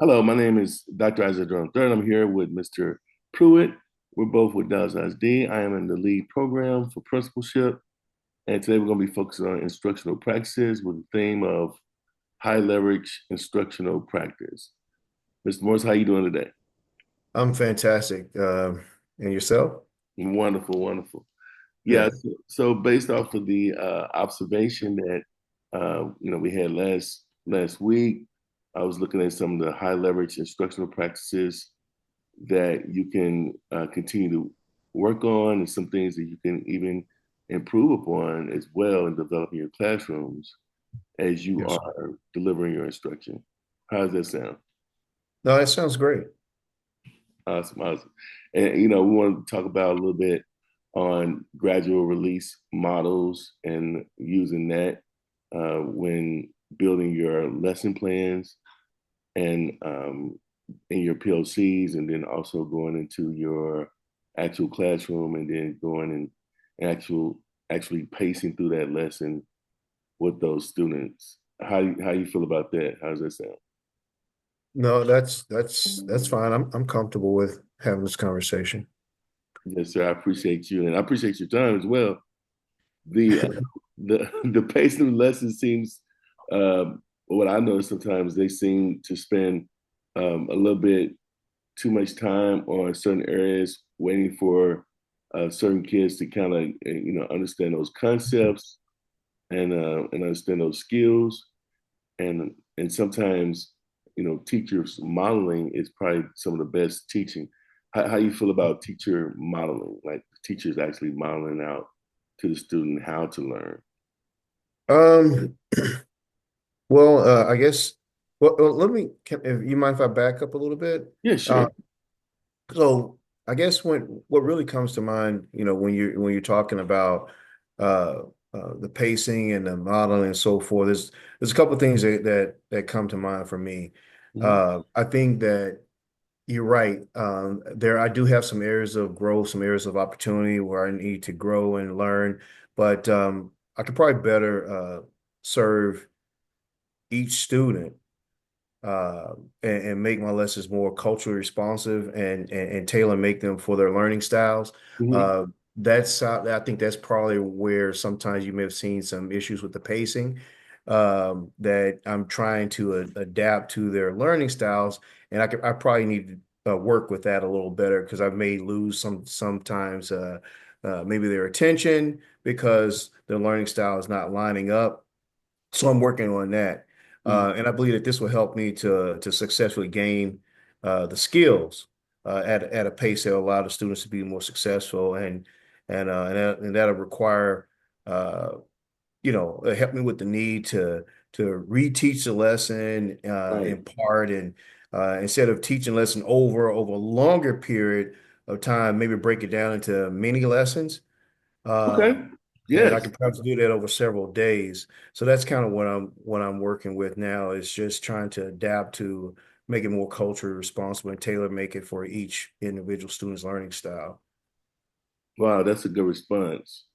Hello, my name is Dr. Isaac Durham III. I'm here with Mr. Pruitt. We're both with Dallas ISD. I am in the lead program for principalship, and today we're going to be focusing on instructional practices with the theme of high leverage instructional practice. Mr. Morris, how you doing today? I'm fantastic. And yourself? Wonderful, wonderful. Yeah, Good. so based off of the observation that we had last week, I was looking at some of the high leverage instructional practices that you can continue to work on and some things that you can even improve upon as well in developing your classrooms as you Yes. are delivering your instruction. How does that sound? No, that sounds great. Awesome, awesome. And we want to talk about a little bit on gradual release models and using that when building your lesson plans and in your PLCs, and then also going into your actual classroom, and then going and actually pacing through that lesson with those students. How you feel about that? How does that sound? No, that's fine. I'm comfortable with having this conversation. Yes, sir. I appreciate you, and I appreciate your time as well. The the pacing of the lesson seems, what I notice sometimes they seem to spend a little bit too much time on certain areas, waiting for certain kids to kind of understand those concepts and understand those skills, and sometimes teachers modeling is probably some of the best teaching. How you feel about teacher modeling, like teachers actually modeling out to the student how to learn? Um, well, I guess, let me, if you mind if I back up a little bit? Yeah, Uh, sure. so I guess what really comes to mind, when you're talking about uh, the pacing and the modeling and so forth, there's a couple of things that come to mind for me. Mhm. I think that you're right. I do have some areas of growth, some areas of opportunity where I need to grow and learn, but I could probably better serve each student uh, and make my lessons more culturally responsive and tailor make them for their learning styles. Mhm. Uh, I think that's probably where sometimes you may have seen some issues with the pacing, that I'm trying to adapt to their learning styles, and I probably need to work with that a little better because I may lose sometimes maybe their attention because their learning style is not lining up. So I'm working on that. Mhm. And I believe that this will help me to successfully gain the skills at a pace that will allow the students to be more successful, and that'll require uh, help me with the need to reteach the lesson Right. in part, and instead of teaching lesson over a longer period of time, maybe break it down into mini lessons. Uh, Okay. and I Yes. could perhaps do that over several days. So that's kind of what I'm working with now, is just trying to adapt to make it more culturally responsible and tailor make it for each individual student's learning style. Wow, that's a good response.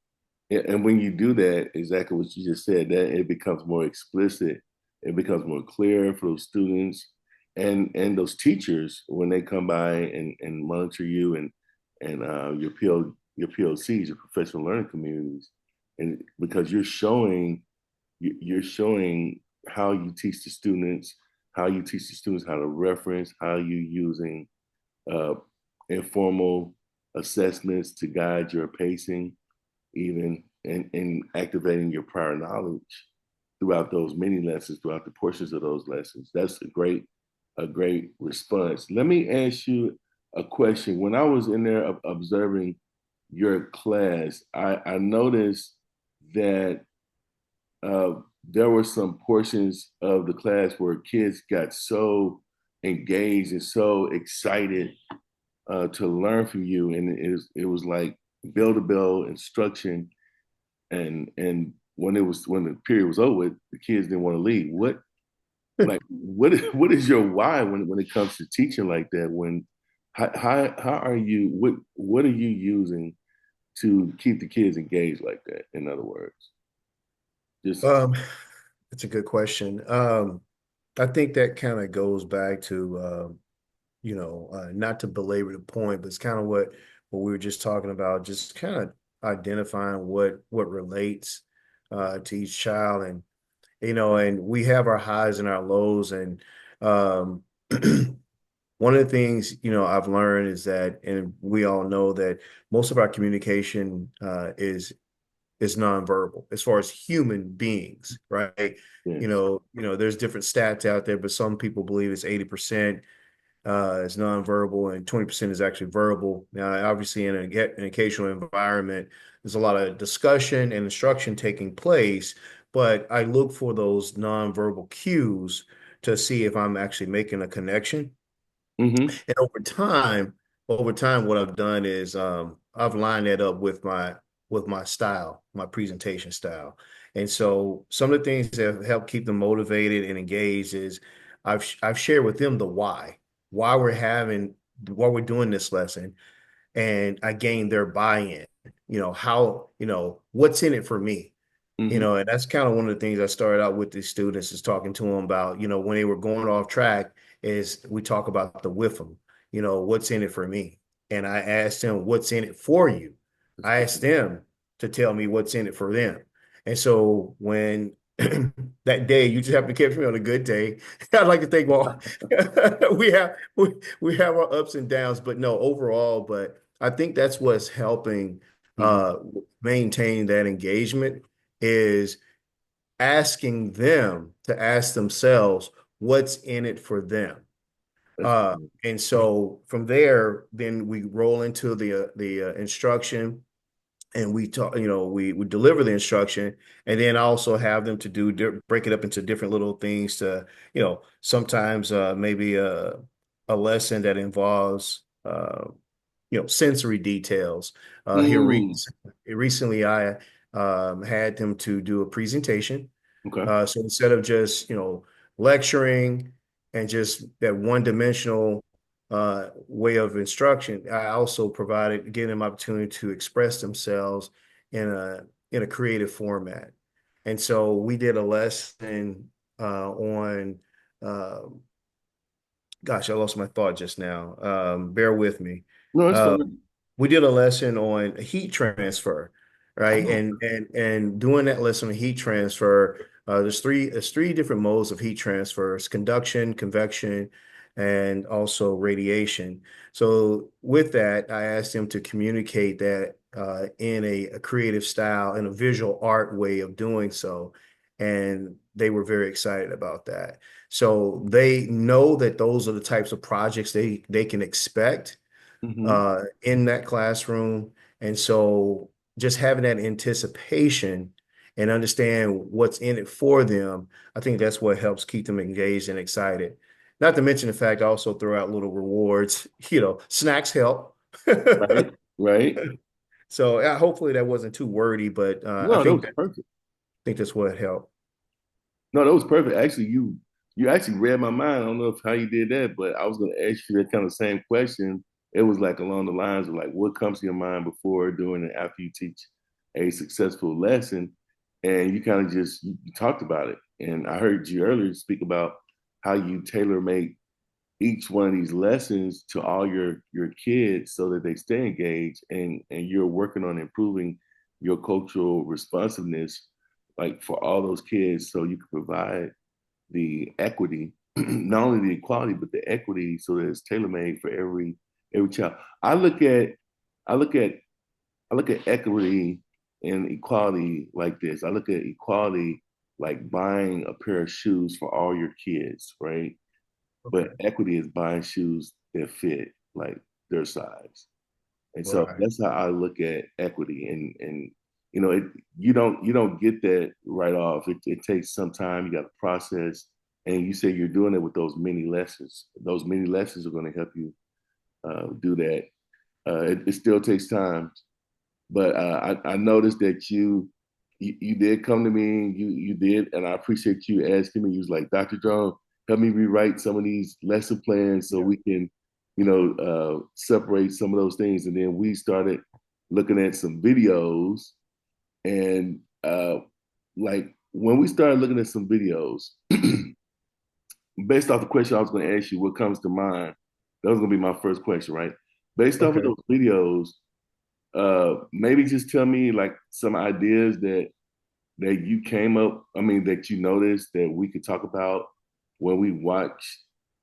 And when you do that, exactly what you just said, that it becomes more explicit, it becomes more clear for those students and those teachers when they come by and monitor you and your PLCs, your professional learning communities, and because you're showing how you teach the students, how you teach the students how to reference, how you using uh, informal assessments to guide your pacing, even and activating your prior knowledge throughout those mini lessons, throughout the portions of those lessons. That's a great response. Let me ask you a question. When I was in there observing your class, I noticed that uh, there were some portions of the class where kids got so engaged and so excited to learn from you, and it was like bell to bell instruction, and when the period was over, the kids didn't want to leave. What is your why when it comes to teaching like that? When how are you what are you using to keep the kids engaged like that? In other words, just Um, that's a good question. I think that kind of goes back to not to belabor the point, but it's kind of what we were just talking about, just kind of identifying what relates to each child, and we have our highs and our lows, and um, one of the things I've learned is that, and we all know that most of our communication is nonverbal as far as human beings, right? Yes. There's different stats out there, but some people believe it's 80% is nonverbal and 20% is actually verbal. Now, obviously, in an occasional environment, there's a lot of discussion and instruction taking place, but I look for those nonverbal cues to see if I'm actually making a connection. Mm-hmm. And over time, what I've done is I've lined that up with my style, my presentation style. And so some of the things that have helped keep them motivated and engaged is I've shared with them the why why we're doing this lesson, and I gained their buy-in. How, what's in it for me? Mm-hmm. And that's kind of one of the things I started out with these students is talking to them about, when they were going off track, is we talk about the with them, what's in it for me? And I asked them, what's in it for you? That's I good. asked them to tell me what's in it for them. And so when that day, you just have to catch me on a good day. I'd like to think, well, we have our ups and downs, but no, overall, but I think that's what's helping Mm-hmm. uh maintain that engagement is asking them to ask themselves what's in it for them. That's good. And so from there, then we roll into the instruction, and we talk, we deliver the instruction, and then I also have them to break it up into different little things to, sometimes maybe a lesson that involves sensory details. Here Mm. recently, I had them to do a presentation. Okay. So instead of just lecturing and just that one-dimensional way of instruction, I also provided gave them opportunity to express themselves in a creative format. And so we did a lesson on gosh, I lost my thought just now. Bear with me. No, it's Uh, fine. we did a lesson on heat transfer, right? Oh. And doing that lesson on heat transfer, there's three different modes of heat transfer. It's conduction, convection, and also radiation. So with that, I asked them to communicate that in a creative style, in a visual art way of doing so. And they were very excited about that. So they know that those are the types of projects they can expect Mm-hmm. in that classroom. And so just having that anticipation and understand what's in it for them, I think that's what helps keep them engaged and excited. Not to mention the fact I also throw out little rewards, snacks help. Right. Right. So hopefully that wasn't too wordy, but I No, that was perfect. think that's what helped. No, that was perfect. Actually, you actually read my mind. I don't know if how you did that, but I was going to ask you that kind of same question. It was like along the lines of like, what comes to your mind before, during, and after you teach a successful lesson? And you kind of just you talked about it. And I heard you earlier speak about how you tailor make each one of these lessons to all your kids so that they stay engaged, and you're working on improving your cultural responsiveness like for all those kids so you can provide the equity not only the equality but the equity so that it's tailor-made for every child. I look at i look at i look at equity and equality like this. I look at equality like buying a pair of shoes for all your kids, right? But Okay. equity is buying shoes that fit like their size. And so Right. that's how I look at equity. And it you don't get that right off. It takes some time. You got to process. And you say you're doing it with those mini lessons. Those mini lessons are going to help you do that. It still takes time, but I noticed that you did come to me. You did, and I appreciate you asking me. You was like, Dr. John, help me rewrite some of these lesson plans so Yeah. we can, separate some of those things. And then we started looking at some videos, and like when we started looking at some videos, based off the question I was going to ask you, what comes to mind? That was going to be my first question, right? Based off of Okay. those videos, maybe just tell me like some ideas that you came up. I mean, that you noticed that we could talk about when we watch,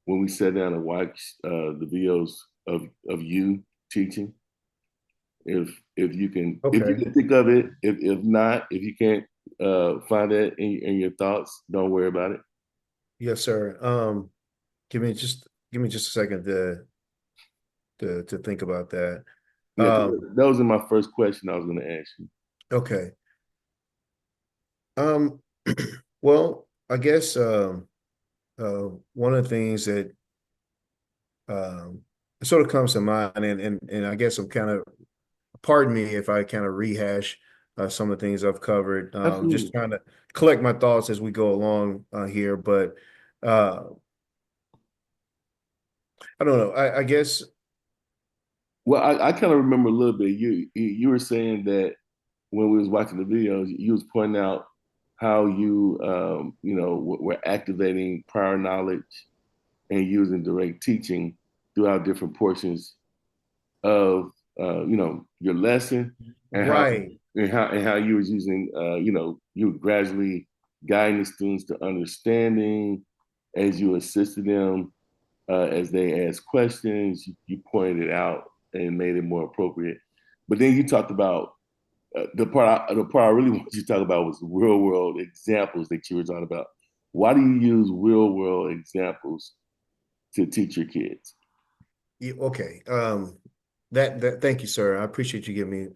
when we sat down and watched the videos of you teaching. If you Okay. can think of it, if not, if you can't find that in your thoughts, don't worry about it. Yes, sir. Give me just a second to think about that. Yeah, Um, that was in my first question I was going to ask you. okay. Um, well, I guess one of the things that um sort of comes to mind, and I guess I'm kind of, pardon me if I kind of rehash some of the things I've covered. Just Absolutely. trying to collect my thoughts as we go along here, but uh, I don't know. I guess Well, I kind of remember a little bit. You were saying that when we was watching the videos, you was pointing out how you were activating prior knowledge and using direct teaching throughout different portions of your lesson, and how right. and how you was using you were gradually guiding the students to understanding as you assisted them as they asked questions. You pointed it out and made it more appropriate. But then you talked about the part I really wanted you to talk about was the real world examples that you were talking about. Why do you use real world examples to teach your kids? Okay. That thank you, sir. I appreciate you giving me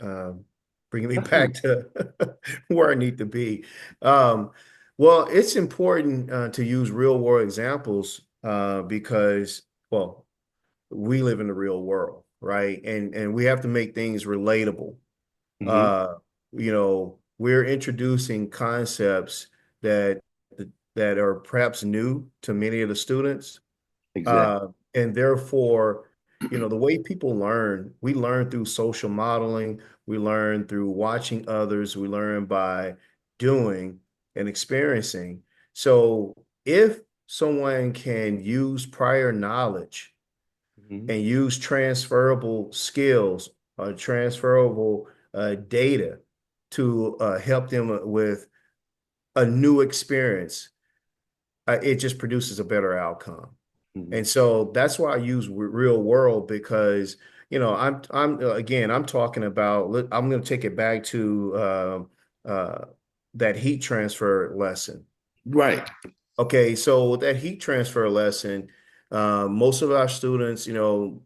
bringing me back Absolutely. to where I need to be. Um, well, it's important to use real world examples because, well, we live in the real world, right? And we have to make things relatable. Hmm. Uh, we're introducing concepts that that are perhaps new to many of the students, Exactly. and therefore, the way people learn, we learn through social modeling, we learn through watching others, we learn by doing and experiencing. So if someone can use prior knowledge Hmm. and use transferable skills or transferable data to help them with a new experience, it just produces a better outcome. Hmm. And so that's why I use real world because, I'm again, I'm talking about, I'm going to take it back to that heat transfer lesson. Right. Okay, so with that heat transfer lesson, most of our students,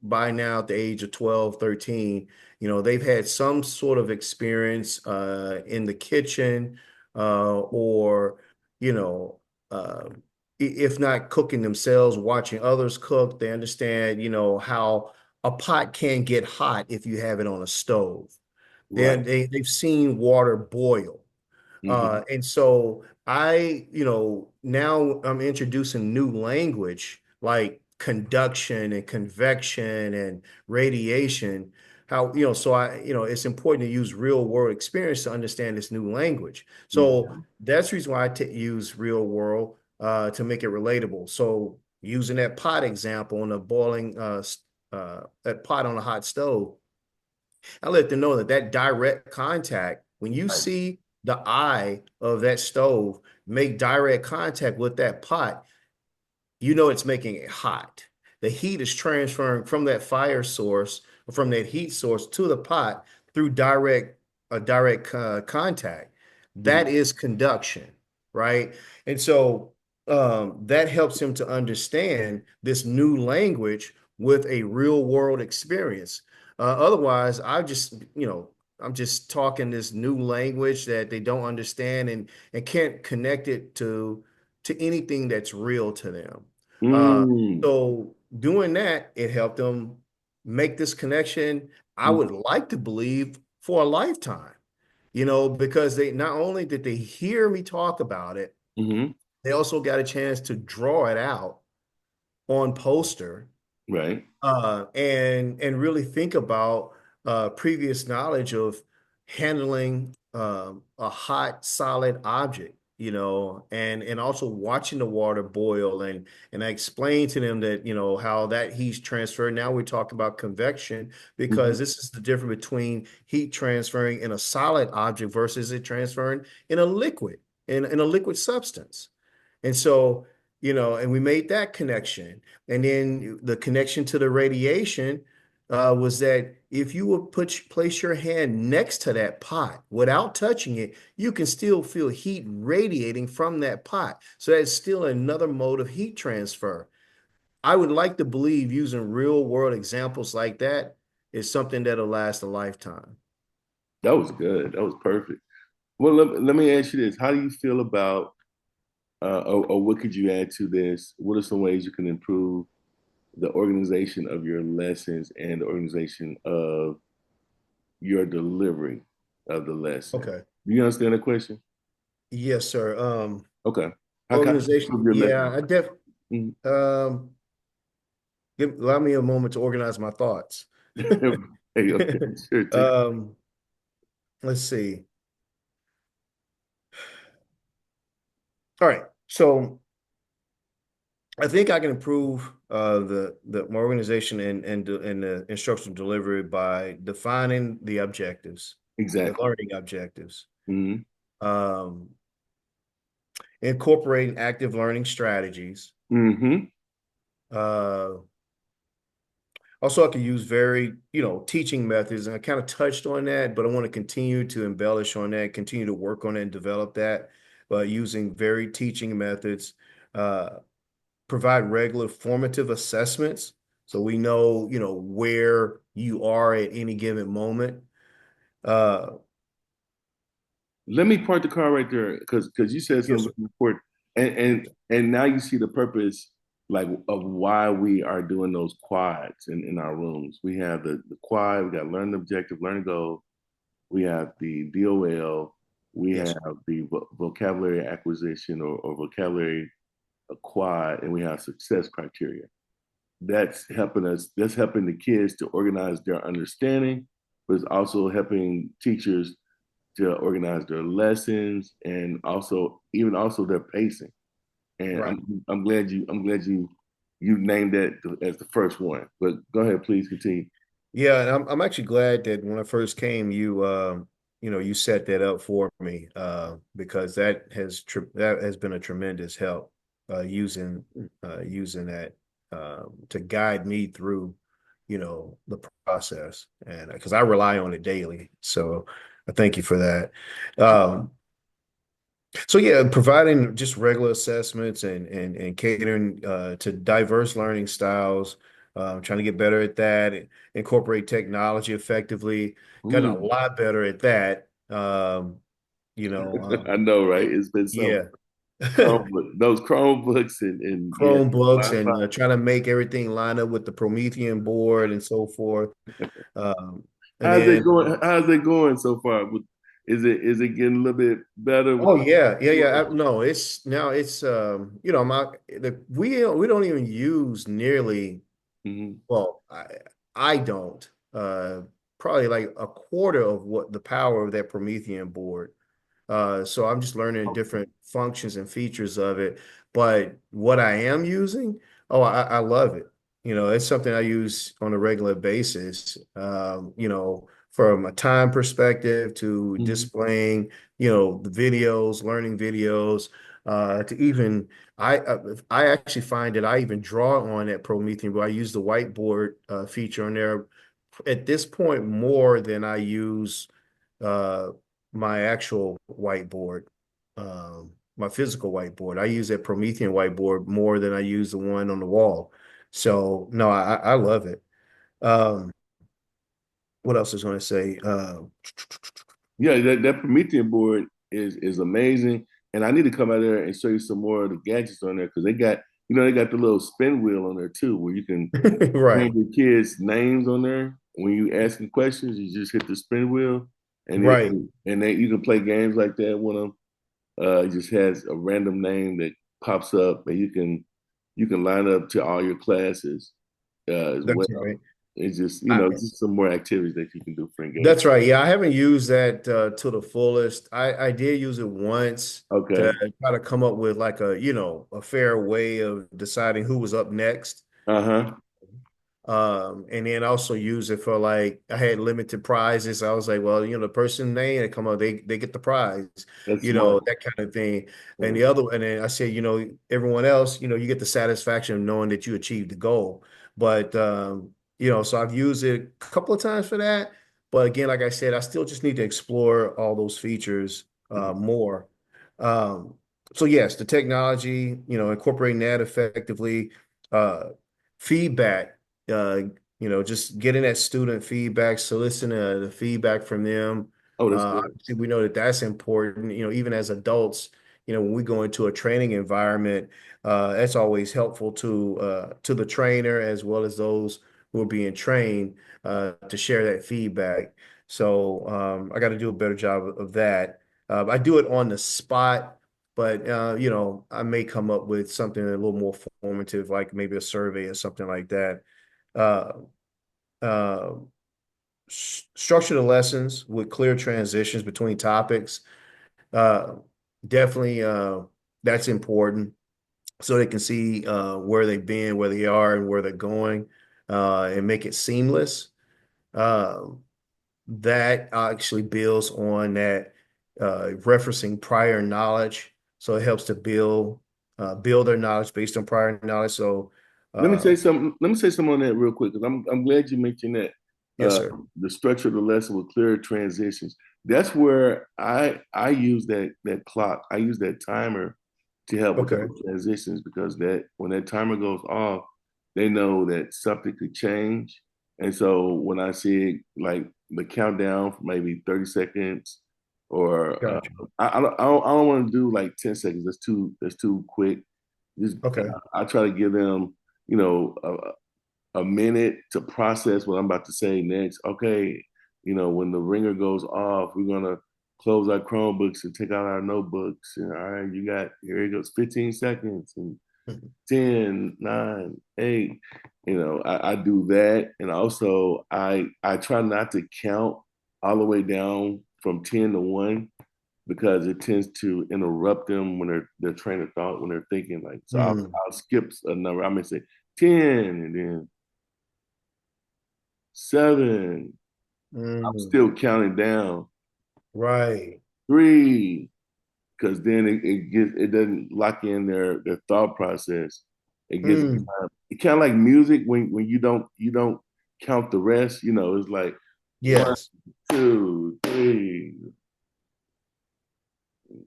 by now at the age of 12, 13, they've had some sort of experience in the kitchen or, you know, if not cooking themselves, watching others cook. They understand, how a pot can get hot if you have it on a stove. Right. They've seen water boil. Hmm. And so now I'm introducing new language like conduction and convection and radiation. How, so it's important to use real world experience to understand this new language. So Hmm. that's the reason why use real world to make it relatable. So using that pot example on a boiling, that pot on a hot stove, I let them know that direct contact, when you Right. see the eye of that stove make direct contact with that pot, it's making it hot. The heat is transferring from that fire source or from that heat source to the pot through direct contact. That Hmm. is conduction, right? And so that helps him to understand this new language with a real world experience. Otherwise, I'm just talking this new language that they don't understand and can't connect it to anything that's real to them. Uh, Mm. so doing that, it helped them make this connection. I would like to believe for a lifetime, because they not only did they hear me talk about it, Hmm. they also got a chance to draw it out on poster Right. and really think about previous knowledge of handling a hot, solid object. and also watching the water boil, and I explained to them that, how that heat's transferred. Now we talk about convection, Hmm. because this is the difference between heat transferring in a solid object versus it transferring in a liquid, in a liquid substance. And so, and we made that connection. And then the connection to the radiation was that if you would place your hand next to that pot without touching it, you can still feel heat radiating from that pot. So that's still another mode of heat transfer. I would like to believe using real world examples like that is something that'll last a lifetime. That was good. That was perfect. Well, let me ask you this: how do you feel about, or what could you add to this? What are some ways you can improve the organization of your lessons and the organization of your delivery of the lesson? Okay. Do you understand the question? Yes, sir. Okay. How can I Organization. improve your Yeah, lesson? I def Mhm. um allow me a moment to organize my thoughts. Hey, okay, sure. Take. Um, let's see. All right. So I think I can improve the my organization and the instructional delivery by defining the objectives, the Exactly. learning objectives, Hmm. um, incorporating active learning strategies. Hmm. Uh, Also, I can use very, teaching methods, and I kind of touched on that, but I want to continue to embellish on that, continue to work on it and develop that, using very teaching methods. Uh, Provide regular formative assessments, so we know, where you are at any given moment. Uh, Let me park the car right there because you said yes, something sir. very important, and now you see the purpose like of why we are doing those quads in our rooms. We have the quad, we got learning objective, learning goal, we have the DOL, we Yes, have sir. the vocabulary acquisition or vocabulary quad, and we have success criteria. That's helping us. That's helping the kids to organize their understanding, but it's also helping teachers to organize their lessons and also even also their pacing. And Right. I'm glad you named that as the first one. But go ahead, please continue. Yeah, and I'm actually glad that when I first came, you set that up for me, because that has been a tremendous help, using that, to guide me through, the process, and because I rely on it daily. So I thank you for that. Um, so yeah, providing just regular assessments and catering to diverse learning styles, trying to get better at that, incorporate technology effectively, gotten a Mm. lot better at that. I know, right? It's been some Yeah. Chromebook, those Chromebooks and yeah, Chromebooks, Wi-Fi. and trying to make everything line up with the Promethean board and so forth. Um, and How's it then going? How's it going so far? Is it getting a little bit better with Oh the yeah, yeah, yeah. No, it's now it's we don't even use nearly, Mhm. well, I don't, probably like a quarter of what the power of that Promethean board. So I'm just learning different functions and features of it. But what I am using, oh, I love it. It's something I use on a regular basis. From a time perspective to Mhm. displaying, the videos, learning videos, to even I actually find that I even draw on that Promethean, but I use the whiteboard feature on there at this point more than I use uh, my actual whiteboard, my physical whiteboard. I use that Promethean whiteboard more than I use the one on the wall. So no, I love it. Um, what else is going to say? Yeah, that Promethean board is amazing, and I need to come out there and show you some more of the gadgets on there because they got the little spin wheel on there too, where you can Right, name your kids' names on there. When you asking questions, you just hit the spin wheel, right. you can play games like that with them. It just has a random name that pops up, and you can line up to all your classes as That's well. right. It's just, I, just some more activities that you can do for engagement. that's right. Yeah, I haven't used that to the fullest. I did use it once to Okay. try to come up with like a, a fair way of deciding who was up next. Uh-huh. And then also use it for like I had limited prizes. I was like, well, the person name that come up, they get the prize, That's smart. that kind of thing. And Mm. and then I said, everyone else, you get the satisfaction of knowing that you achieved the goal. But so I've used it a couple of times for that. But again, like I said, I still just need to explore all those features Mhm. more. Um, so yes, the technology, incorporating that effectively, uh, feedback uh, just getting that student feedback, soliciting the feedback from them. Oh, that's good. Obviously, we know that that's important. Even as adults, when we go into a training environment, that's always helpful to the trainer as well as those who are being trained to share that feedback. So I got to do a better job of that. I do it on the spot. But I may come up with something a little more formative, like maybe a survey or something like that. uh, uh, Structure the lessons with clear transitions between topics. Uh, Definitely, that's important so they can see where they've been, where they are, and where they're going, and make it seamless. Uh, that actually builds on that referencing prior knowledge, so it helps to build their knowledge based on prior knowledge. So, Let me uh, say something. Let me say something on that real quick because I'm glad you mentioned that. yes, Uh, sir. the structure of the lesson with clear transitions. That's where I use that clock. I use that timer to help with Okay. those transitions because that when that timer goes off, they know that something could change. And so when I see like the countdown for maybe 30 seconds, or Gotcha. I don't want to do like 10 seconds. That's too quick. Just Okay. I try to give them, you know, a minute to process what I'm about to say next. Okay, when the ringer goes off, we're gonna close our Chromebooks and take out our notebooks. And all right, you got here it goes, 15 seconds and Mhm. 10, 9, 8. I do that. And also I try not to count all the way down from 10 to 1 because it tends to interrupt them when their train of thought when they're thinking like so Mm, I'll skip a number. I may say 10 and then 7. I'm mm, still counting down. right. 3, because then it doesn't lock in their thought process. It gives them Mm, time. It kind of like music when you don't count the rest. It's like one, yes. 2, 3.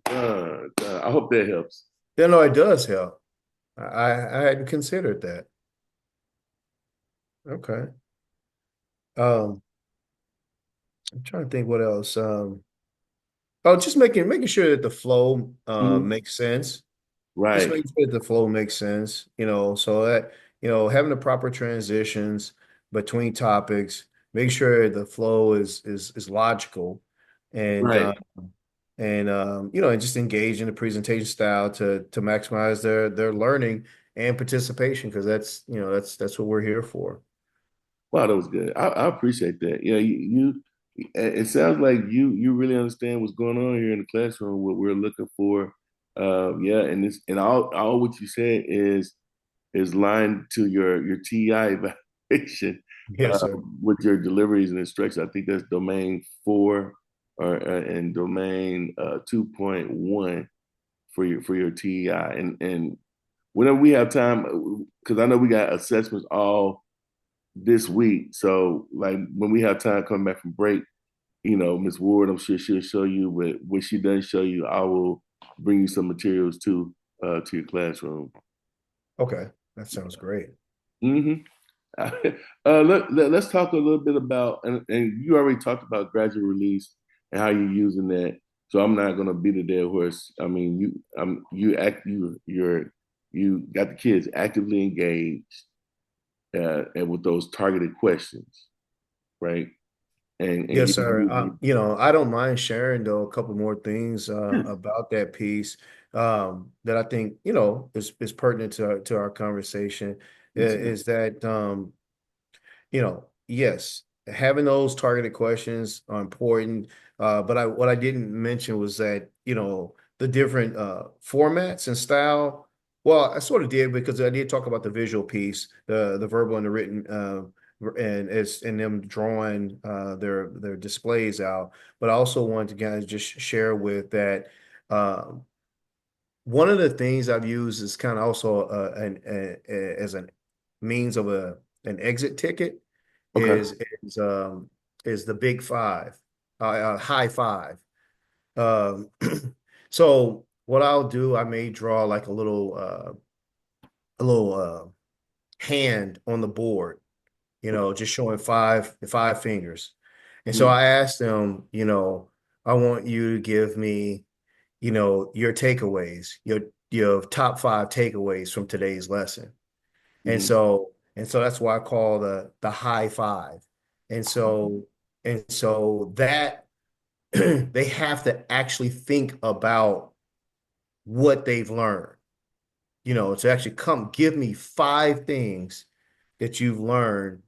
I hope that helps. It does help. I hadn't considered that. Okay. Um, I'm trying to think what else. Oh, just making sure that the flow Mhm. makes sense. Just Right. making sure that the flow makes sense, so that, having the proper transitions between topics, make sure the flow is logical and Right. and just engage in the presentation style to maximize their learning and participation because that's what we're here for. Wow, that was good. I appreciate that. Yeah, it sounds like you really understand what's going on here in the classroom, what we're looking for. Yeah, and all what you said is lined to your TEI evaluation Yes, sir. with your deliveries and instructions. I think that's domain 4 or and domain 2.1 for your TEI. And whenever we have time, because I know we got assessments all this week. So like when we have time coming back from break, Miss Ward, I'm sure she'll show you, but when she does show you, I will bring you some materials to your classroom. Okay, that sounds great. hmm let's talk a little bit about, and you already talked about graduate release and how you're using that. So I'm not gonna beat a dead horse. I mean, you got the kids actively engaged, and with those targeted questions, right? And Yes, sir. I don't mind sharing though a couple more things yeah, about that piece that I think is pertinent to our conversation. me too. Is that you know Yes, having those targeted questions are important. But what I didn't mention was that, the different formats and style. Well, I sort of did because I did talk about the visual piece, the verbal and the written, and them drawing their displays out. But I also wanted to kind of just share with that. Um, One of the things I've used is kind of also as an means of an exit ticket Okay. is is um is the big five, high five. Um, so what I'll do, I may draw like a little hand on the board, just showing five fingers. And so Mhm. I asked them, I want you to give me, your takeaways, your top five takeaways from today's lesson. And Mhm. so and so that's why I call the high five. And so and so that they have to actually think about what they've learned, to actually come give me five things that you've learned,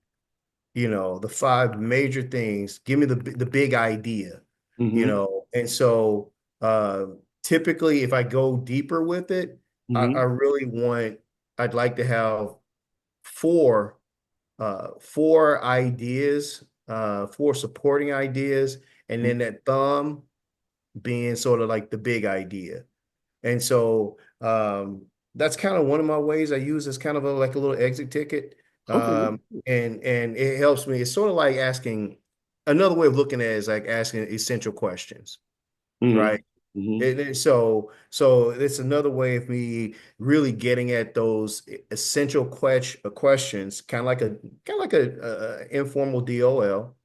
the five major things. Give me the big idea, Mhm. And so uh typically if I go deeper with it, I Mhm. really I'd like to have four four ideas, four supporting ideas, and Mhm. then that thumb being sort of like the big idea. And so that's kind of one of my ways I use as kind of like a little exit ticket. Okay. And it helps me. It's sort of like asking another way of looking at it is like asking essential questions, Mhm. right? Mhm. So it's another way of me really getting at those essential questions, kind of like a informal DOL.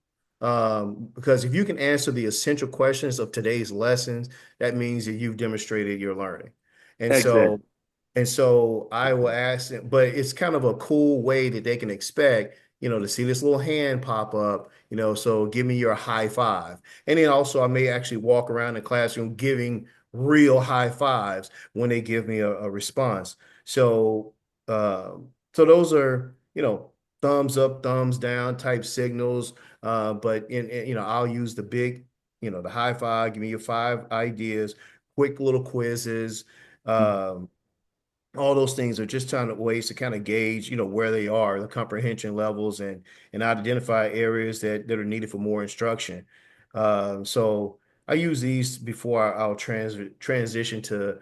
Because if you can answer the essential questions of today's lessons, that means that you've demonstrated your learning. And so Exactly. and so I will ask them, but it's kind of a cool way that they can expect, to see this little hand pop up, so give me your high five. And then also I may actually walk around the classroom giving real high fives when they give me a response. So those are, thumbs up, thumbs down type signals. But I'll use the big, the high five, give me your five ideas, quick little quizzes. Um, all those things are just trying to ways to kind of gauge, where they are, the comprehension levels, and identify areas that are needed for more instruction. So I use these before I'll transition to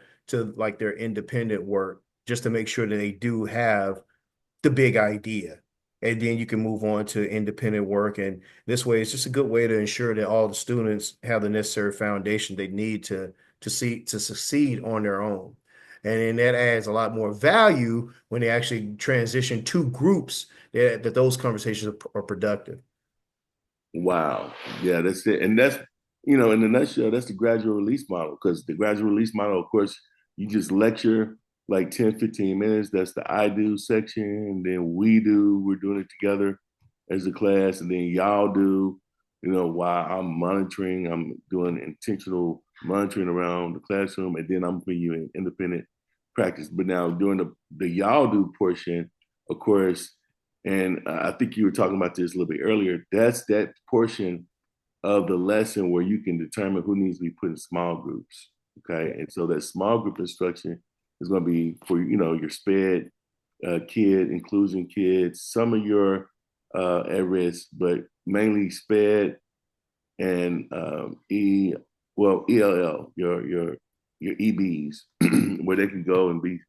like their independent work, just to make sure that they do have the big idea. And then you can move on to independent work. And this way, it's just a good way to ensure that all the students have the necessary foundation they need to succeed on their own. And then that adds a lot more value when they actually transition to groups that those conversations are productive. Wow. Yeah, that's it. And that's, in a nutshell, that's the gradual release model. Because the gradual release model, of course, you just lecture like 10, 15 minutes. That's the I do section. And then we do, we're doing it together as a class. And then y'all do, while I'm monitoring, I'm doing intentional monitoring around the classroom. And then I'm putting you in independent practice. But now during the y'all do portion, of course, and I think you were talking about this a little bit earlier. That's that portion of the lesson where you can determine who needs to be put in small groups. Okay. And so that small group instruction is going to be for, your SPED kid, inclusion kids, some of your at risk, but mainly SPED and ELL, your EBs, where they can go and be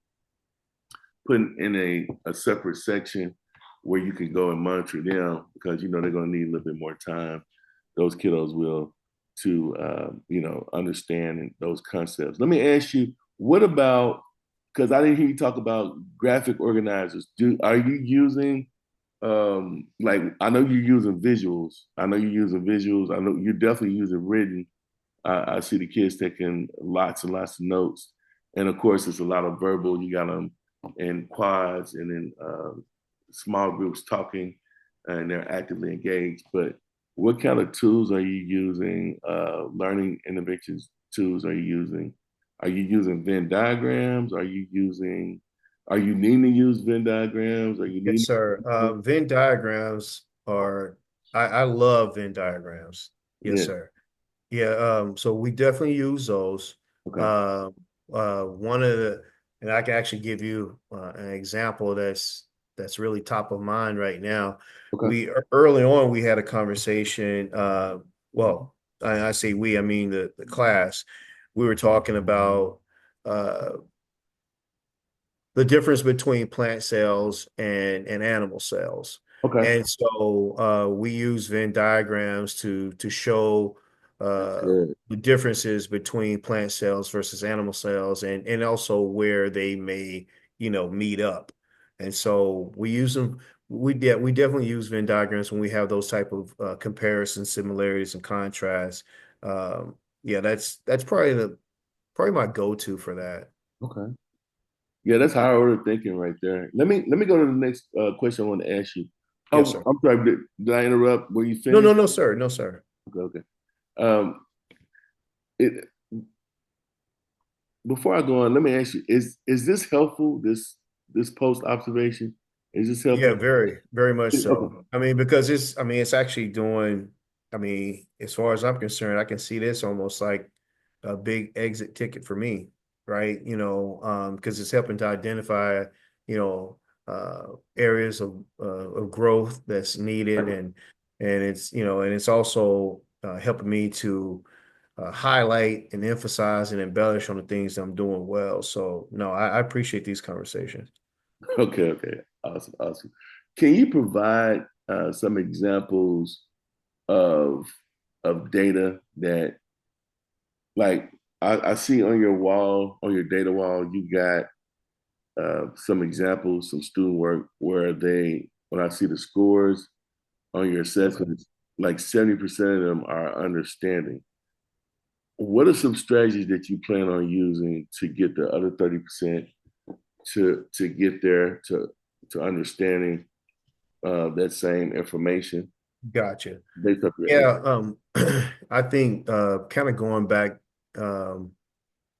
put in a separate section where you can go and monitor them because they're going to need a little bit more time. Those kiddos will to understand those concepts. Let me ask you, what about, because I didn't hear you talk about graphic organizers. Are you using like, I know you're using visuals. I know you're using visuals. I know you're definitely using written. I see the kids taking lots and lots of notes, and of course, it's a lot of verbal. You got them in quads and in small groups talking, and they're actively engaged. But what kind of tools are you using? Learning interventions tools are you using? Are you using Venn diagrams? Are you needing to use Venn diagrams? Are you Yes, needing? sir. Venn diagrams are I love Venn diagrams. Yes, Yeah. sir. Yeah, so we definitely use those. Okay. Uh, one of the, and I can actually give you an example that's really top of mind right now. Okay. We early on we had a conversation. Well, I say we, I mean the class. We were talking about uh, the difference between plant cells and animal cells. Okay. And so we use Venn diagrams to show That's uh, good. the differences between plant cells versus animal cells and also where they may, meet up. And so we use them. We definitely use Venn diagrams when we have those type of comparisons, similarities, and contrasts. Yeah, that's probably my go-to for that. Okay. Yeah, that's high order thinking right there. Let me go to the next question I want to ask you. Yes, Oh, sir. I'm sorry. Did I interrupt? Were you No, no, finished? no, sir. No, sir. Okay. Okay. Um, it, before I go on, let me ask you: Is this helpful? This post observation is this Yeah, helpful? very, very much Okay. so. I mean, because it's actually doing, I mean, as far as I'm concerned, I can see this almost like a big exit ticket for me, right? Because it's helping to identify, you know, areas of growth that's needed and it's also helping me to highlight and emphasize and embellish on the things I'm doing well. So no, I appreciate these conversations. Okay. Okay. Awesome. Awesome. Can you provide some examples of data that, like, I see on your wall, on your data wall, you got some examples, some student work where when I see the scores on your Okay. assessments, like 70% of them are understanding. What are some strategies that you plan on using to get the other 30% to get there to understanding that same information Gotcha. based off your Yeah, I think kind of going back, um,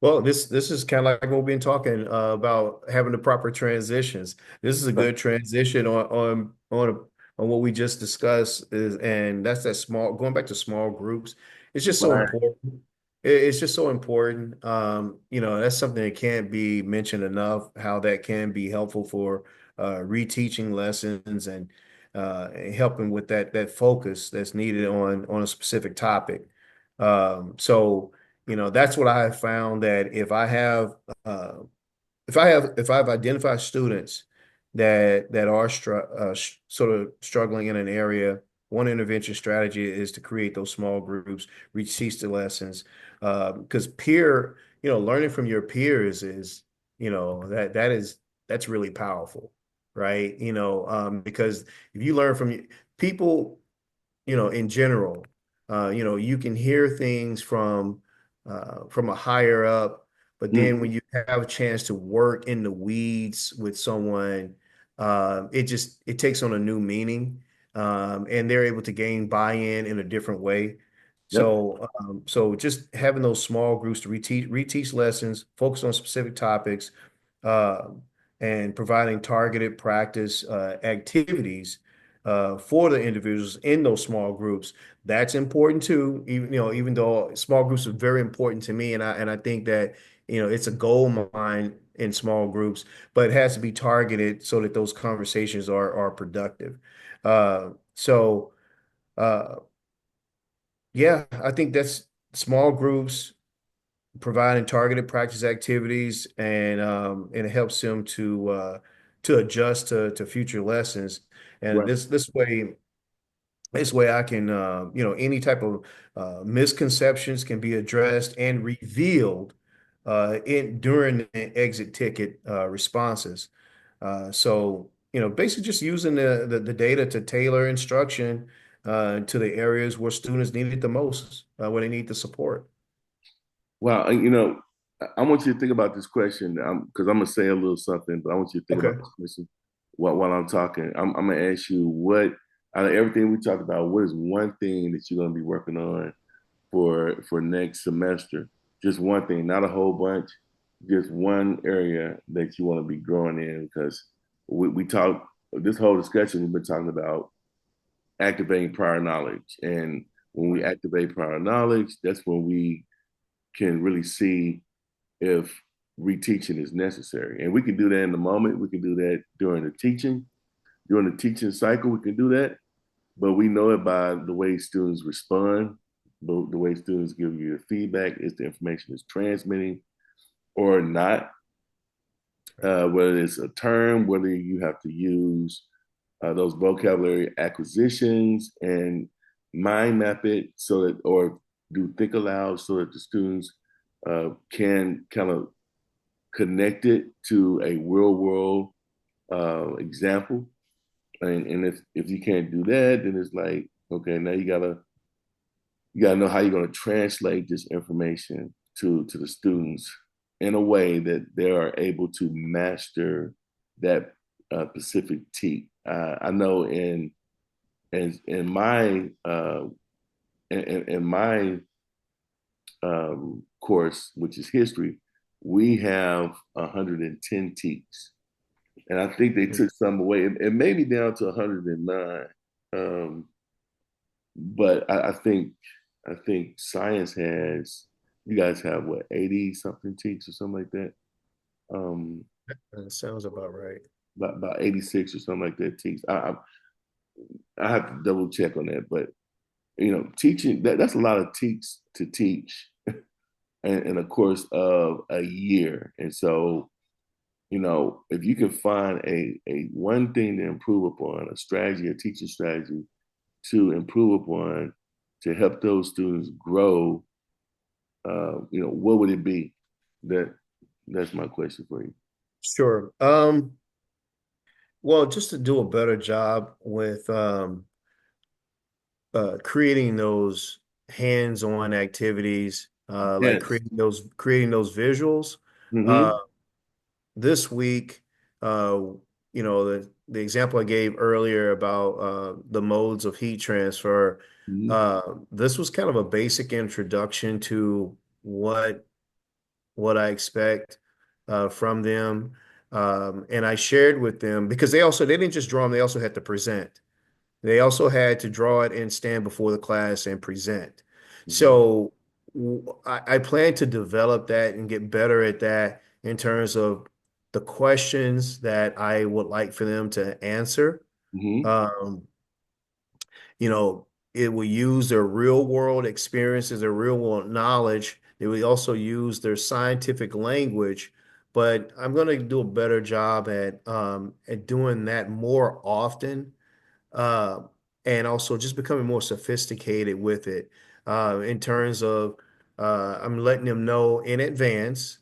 well, this is kind of like what we've been talking about having the proper transitions. This is a Okay. good transition on what we just discussed and that's that small going back to small groups. It's just so Right. important. It's just so important. That's something that can't be mentioned enough, how that can be helpful for reteaching lessons and helping with that focus that's needed on a specific topic. So that's what I have found that uh, if I've identified students that are sort of struggling in an area, one intervention strategy is to create those small groups, teach the lessons, because learning from your peers is, that's really powerful, right? Because if you learn from people in general, you can hear things from a higher up, but then when Mhm. you have a chance to work in the weeds with someone, it takes on a new meaning, and they're able to gain buy-in a different way. Yep. So just having those small groups to reteach lessons, focus on specific topics, um, and providing targeted practice activities for the individuals in those small groups. That's important too. Even though small groups are very important to me, and I think that it's a goal of mine in small groups, but it has to be targeted so that those conversations are productive. So uh, yeah, I think that's small groups providing targeted practice activities and it helps them to adjust to future lessons. And Right. this way I can any type of misconceptions can be addressed and revealed in during the exit ticket responses. So basically just using the data to tailor instruction to the areas where students need it the most, where they need the support. Well, I want you to think about this question because I'm gonna say a little something, but I want you to think about Okay. this question while I'm talking. I'm gonna ask you what out of everything we talked about, what is one thing that you're gonna be working on for next semester? Just one thing, not a whole bunch, just one area that you want to be growing in because we talk this whole discussion we've been talking about activating prior knowledge. And when we Right. activate prior knowledge, that's when we can really see if reteaching is necessary. And we can do that in the moment. We can do that during the teaching cycle. We can do that, but we know it by the way students respond, the way students give you feedback, is the information is transmitting or not, whether it's a term, whether you have to use those vocabulary acquisitions and mind map it so that, or do think aloud so that the students can kind of connect it to a real world example. And if you can't do that, then it's like, okay, now you gotta know how you're gonna translate this information to the students in a way that they are able to master that specific teach. I know in my in my course, which is history, we have 110 teaks, and I think they took some away. It may be down to 109, but I think science has. You guys have what, 80 something teaks or something like that. Um, That sounds about right. about 86 or something like that teaks. I have to double check on that, but teaching that's a lot of teaks to teach in a course of a year. And so, if you can find a one thing to improve upon, a strategy, a teaching strategy to improve upon to help those students grow, what would it be? That that's my question for you. Sure. Well, just to do a better job with creating those hands-on activities, like Yes. creating those visuals. Uh, Mm-hmm. this week, uh, the example I gave earlier about the modes of heat transfer, Mm-hmm. this was kind of a basic introduction to what I expect from them. And I shared with them because they didn't just draw them, they also had to present. They also had to draw it and stand before the class and present. Mm-hmm. So I plan to develop that and get better at that in terms of the questions that I would like for them to answer. Mm-hmm. Um, you know, it will use their real world experiences, their real world knowledge. They will also use their scientific language, but I'm going to do a better job at doing that more often, uh, and also just becoming more sophisticated with it. In terms of, I'm letting them know in advance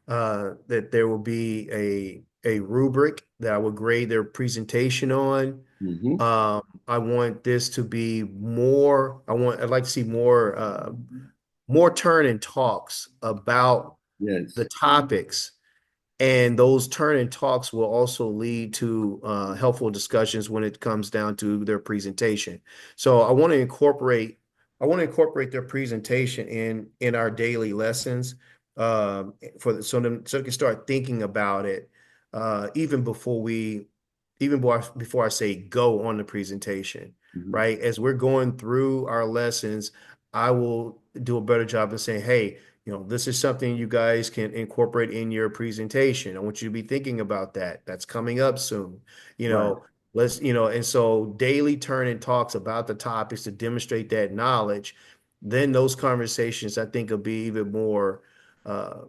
that there will be a rubric that I will grade their presentation on. Mm-hmm. I want this to be more. I'd like to see more turn and talks about the Yes. topics, and those turn and talks will also lead to helpful discussions when it comes down to their presentation. So I want to incorporate their presentation in our daily lessons, so they can start thinking about it even before I say go on the presentation, Mm-hmm. right? As we're going through our lessons, I will do a better job of saying, hey, this is something you guys can incorporate in your presentation. I want you to be thinking about that. That's coming up soon. You Right. know, and so daily turn and talks about the topics to demonstrate that knowledge. Then those conversations, I think, will be even more, uh,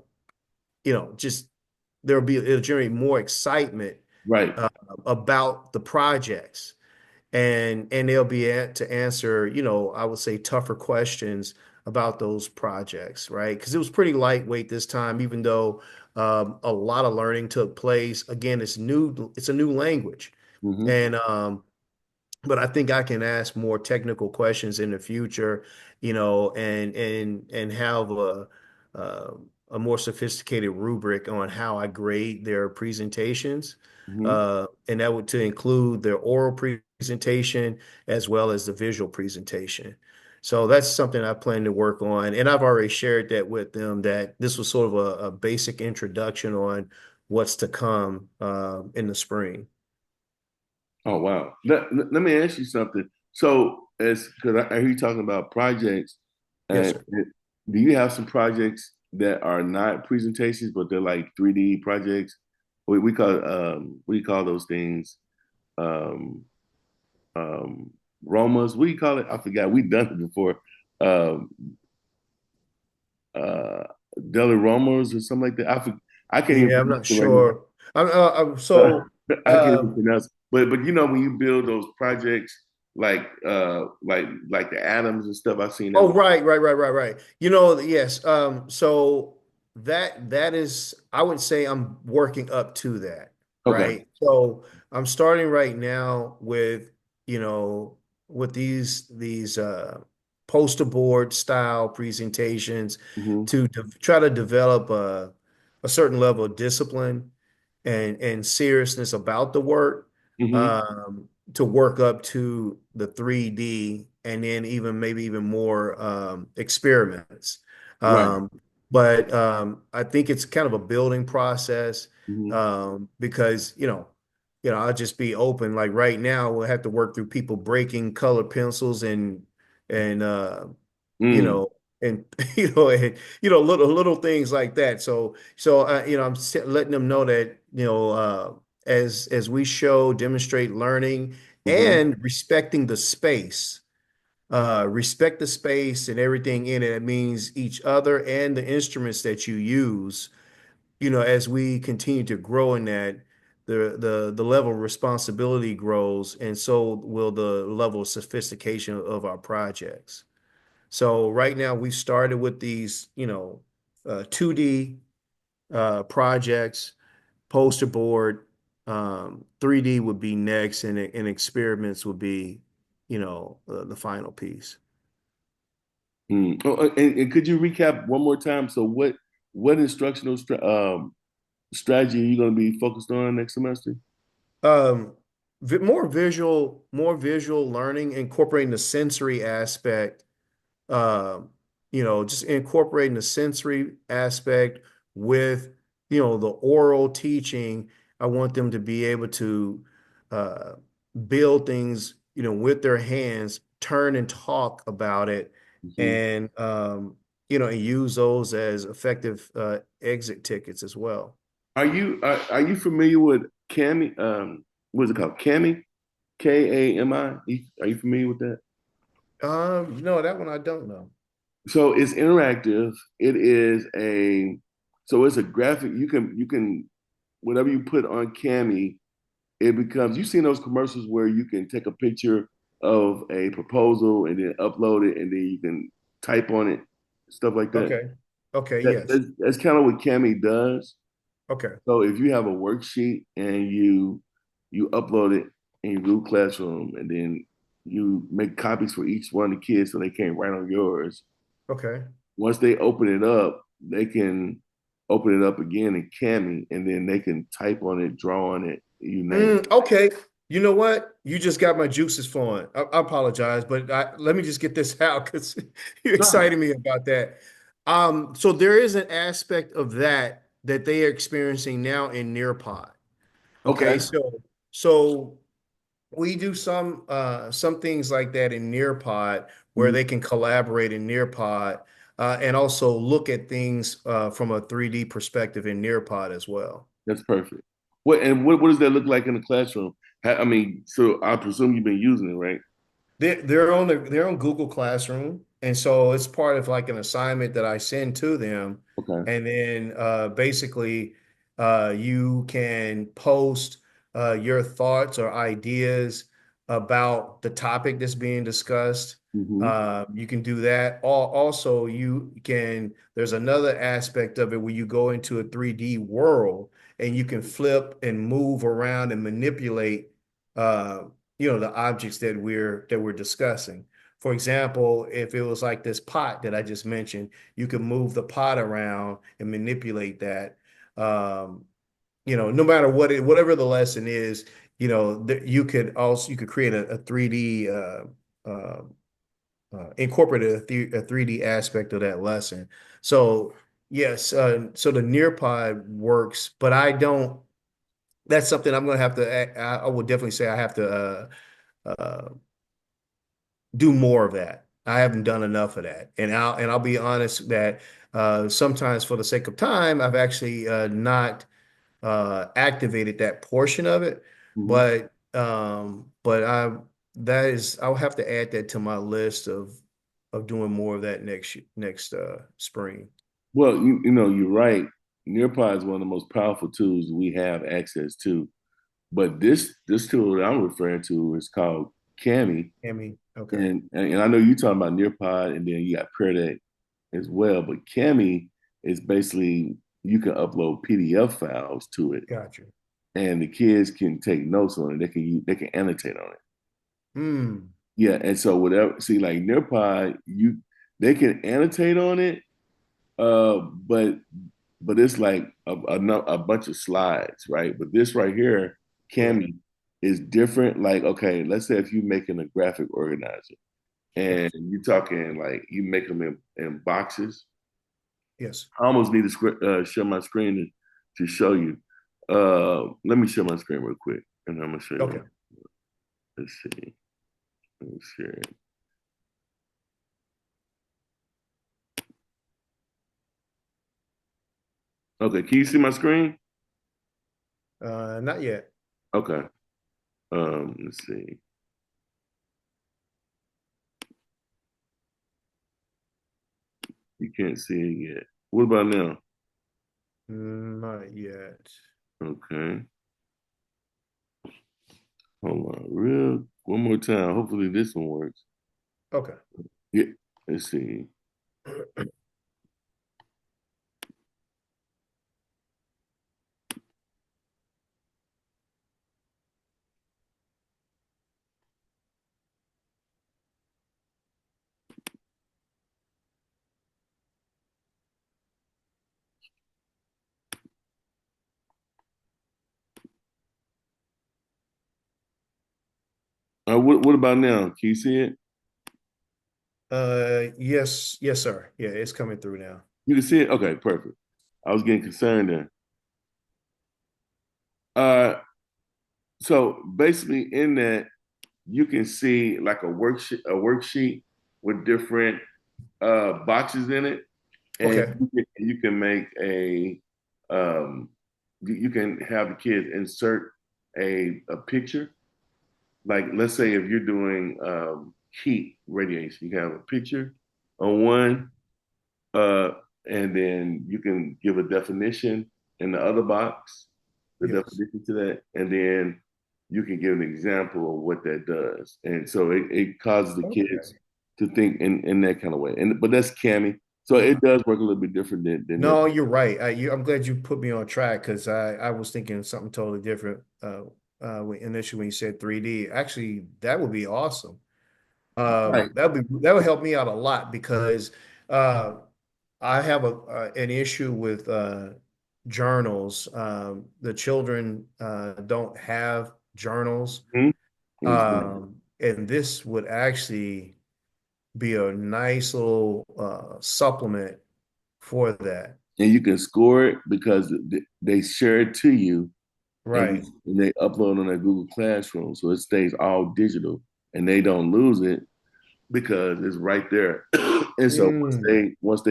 just it'll generate more excitement Right. uh, about the projects, and they'll be to answer, I would say tougher questions about those projects, right? Because it was pretty lightweight this time, even though a lot of learning took place. Again, it's a new language, Mm-hmm. and but I think I can ask more technical questions in the future, and have uh, a more sophisticated rubric on how I grade their presentations, Mm-hmm. and that would to include their oral presentation as well as the visual presentation. So that's something I plan to work on, and I've already shared that with them that this was sort of a basic introduction on what's to come in the spring. Oh wow. Let me ask you something. So, as because I hear you talking about projects, Yes, and sir. do you have some projects that are not presentations, but they're like 3D projects? We call what do you call those things? Um, um, Romas. What do you call it? I forgot. We've done it before. Um, uh, Deli Romas or something like that. I can't even Yeah, I'm pronounce not it right now. sure. So, I can't even pronounce it. But you know when you build those projects like the atoms and stuff, I've seen that oh, before. right. Yes. So that is, I would say I'm working up to that, Okay. right? So I'm starting right now with, you know, with these poster board style presentations Hmm. to try to develop a certain level of discipline and seriousness about the work. Hmm. To work up to the 3D and then even maybe even more experiments. Right. Um, but I think it's kind of a building process Hmm. because I'll just be open. Like right now, we'll have to work through people breaking colored pencils and you Mm. know and little things like that. So I'm letting them know that as we show, demonstrate learning Hmm. and respect the space and everything in it. It means each other and the instruments that you use, as we continue to grow in that, the level of responsibility grows, and so will the level of sophistication of our projects. So right now we've started with these, 2D projects, poster board, 3D would be next, and experiments would be, the final piece. Mm. Oh, and could you recap one more time? So what instructional strategy are you going to be focused on next semester? Um, more visual learning, incorporating the sensory aspect, um, just incorporating the sensory aspect with, the oral teaching. I want them to be able to uh, build things, with their hands, turn and talk about it, Hmm. and and use those as effective exit tickets as well. Are you familiar with Kami? What's it called? Kami? Kami? Are you familiar with that? No, that one I don't know. So it's interactive. So it's a graphic. You can whatever you put on Cami, it becomes. You've seen those commercials where you can take a picture of a proposal and then upload it, and then you can type on it, stuff like that. Okay. Okay, That, yes. that's kind of what Cami does. Okay. So if you have a worksheet and you upload it in your Google Classroom, and then you make copies for each one of the kids so they can't write on yours. Okay. Once they open it up, they can open it up again in Cami, and then they can type on it, draw on it, you name it. Okay. You know what? You just got my juices flowing. I apologize, but let me just get this out because you No. excited me about that. So there is an aspect of that they are experiencing now in Nearpod. Okay, Okay. so we do some things like that in Nearpod where Mhm. they can collaborate in Nearpod and also look at things from a 3D perspective in Nearpod as well. That's perfect. What does that look like in the classroom? I mean, so I presume you've been using it, right? They're on Google Classroom, and so it's part of like an assignment that I send to them, Okay. and then basically you can post your thoughts or ideas about the topic that's being discussed. Hmm. You can do that. Also, you can. There's another aspect of it where you go into a 3D world and you can flip and move around and manipulate. Uh, the objects that we're discussing. For example, if it was like this pot that I just mentioned, you could move the pot around and manipulate that. Um, no matter whatever the lesson is, you could create a 3D uh, incorporate a 3D aspect of that lesson. So yes, so the Nearpod works, but I don't. That's something I'm going to have to. I would definitely say I have to. Uh, do more of that. I haven't done enough of that. And I'll be honest that sometimes for the sake of time, I've actually not activated that portion of it. Mhm. But I'll have to add that to my list of doing more of that next spring. Well, you're right. Nearpod is one of the most powerful tools we have access to. But this tool that I'm referring to is called Cami, I mean, okay, and I know you're talking about Nearpod, and then you got Pear Deck as well. But Cami is basically you can upload PDF files to it, got you. and the kids can take notes on it. They can annotate on it. Hmm. Yeah, and so whatever. See, like Nearpod, they can annotate on it, but it's like a bunch of slides, right? But this right here, Correct. Cami, is different. Like, okay, let's say if you're making a graphic organizer and Yes. you're talking like you make them in boxes. Yes. I almost need to share my screen to show you. Let me share my screen real quick, and I'm gonna show you. Okay. Let's see. Let's share it. Okay, can you see my screen? Not yet. Okay. Let's see. You can't see it yet. What about now? Not yet. Okay. Hold on, real one more time. Hopefully this one works. Okay. Yeah. Let's see. What about now? Can you see it? Yes, yes, sir. Yeah, it's coming through now. You can see it? Okay, perfect. I was getting concerned there. Uh, so basically in that you can see like a worksheet with different boxes in it, and Okay. you can make um you can have the kids insert a picture. Like let's say if you're doing heat radiation, you can have a picture on one, uh, and then you can give a definition in the other box, the Yes. definition to that, and then you can give an example of what that does. And so it causes the kids Okay. to think in that kind of way. And but that's Cami. So it does work a little bit different than their. No, you're right. I'm glad you put me on track because I was thinking something totally different initially when you said 3D. Actually, that would be awesome. Right. That would help me out a lot because uh, I have an issue with journals. The children don't have journals, Mhm. Exactly. and this would actually be a nice little supplement for that. And you can score it because they share it to you, and, Right. and they upload on their Google Classroom, so it stays all digital, and they don't lose it because it's right there. And so Mm, once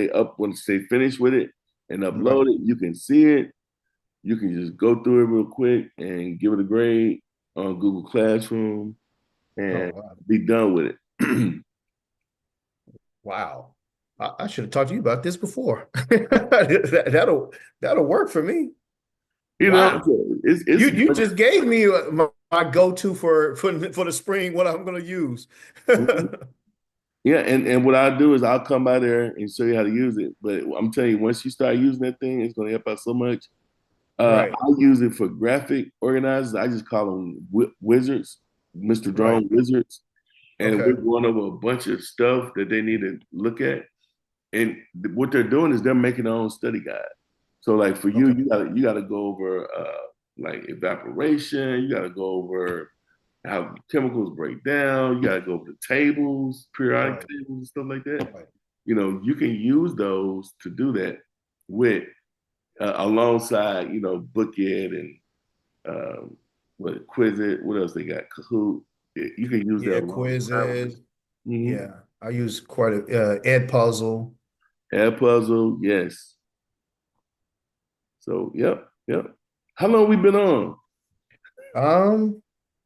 they finish with it and upload right. it, you can see it. You can just go through it real quick and give it a grade on Google Classroom Oh, and wow. be done with it. Wow. I should have talked to you about this before. That'll work for me. You know, Wow. so it's You just gave me my go-to for the spring, what I'm going to use. yeah, and what I'll do is I'll come by there and show you how to use it. But I'm telling you, once you start using that thing, it's going to help out so much. Right. I use it for graphic organizers. I just call them wizards, Mr. Right. Drone wizards, and we're Okay. going over a bunch of stuff that they need to look at. And what they're doing is they're making their own study guide. So, like for you, Okay. you gotta go over like evaporation. You gotta go over how chemicals break down. You gotta go over the tables, periodic Right. tables, and stuff like that. Right. You can use those to do that with alongside Bookit and what Quizlet. What else they got? Kahoot. You can use that Yeah, alongside with quizzes. it. Mm-hmm. Yeah, I use quite a Edpuzzle. Add puzzle, yes. So, yep, yep. How long we been on? Um,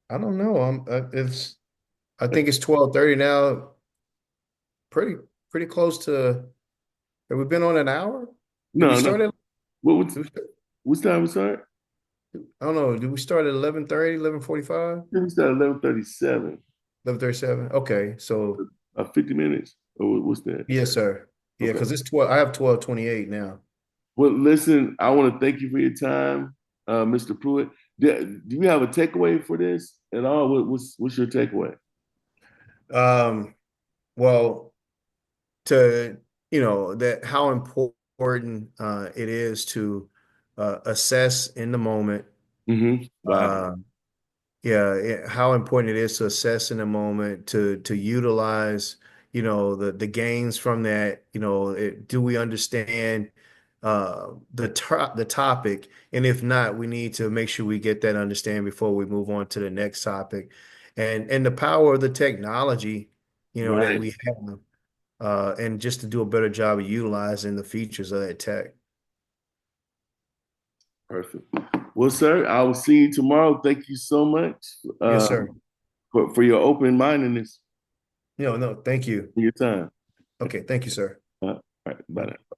I don't know. It's I think it's 12:30 now. Pretty pretty close to. Have we been on an hour? Did we No, no. start at? What did we start- what time we start? I don't know. Did we start at 11:30, 11:45, I think we started 11:37. 11:37? Okay, so 50 minutes. Or what's that? yes, sir. Yeah, Okay. because it's 12. I have 12:28 now. Well, listen, I want to thank you for your time, Mr. Pruitt. Do you have a takeaway for this at all? What's your takeaway? Um, well, to that how important it is to assess in the moment. Wow. Uh, yeah, how important it is to assess in the moment to utilize, the gains from that. Do we understand the topic? And if not, we need to make sure we get that understanding before we move on to the next topic. And the power of the technology, that Right. we have, and just to do a better job of utilizing the features of that tech. Perfect. Well, sir, I will see you tomorrow. Thank you so much Yes, uh, sir. for your open mindedness No, no, thank you. and your time. Okay, thank you, sir. All right. Bye now.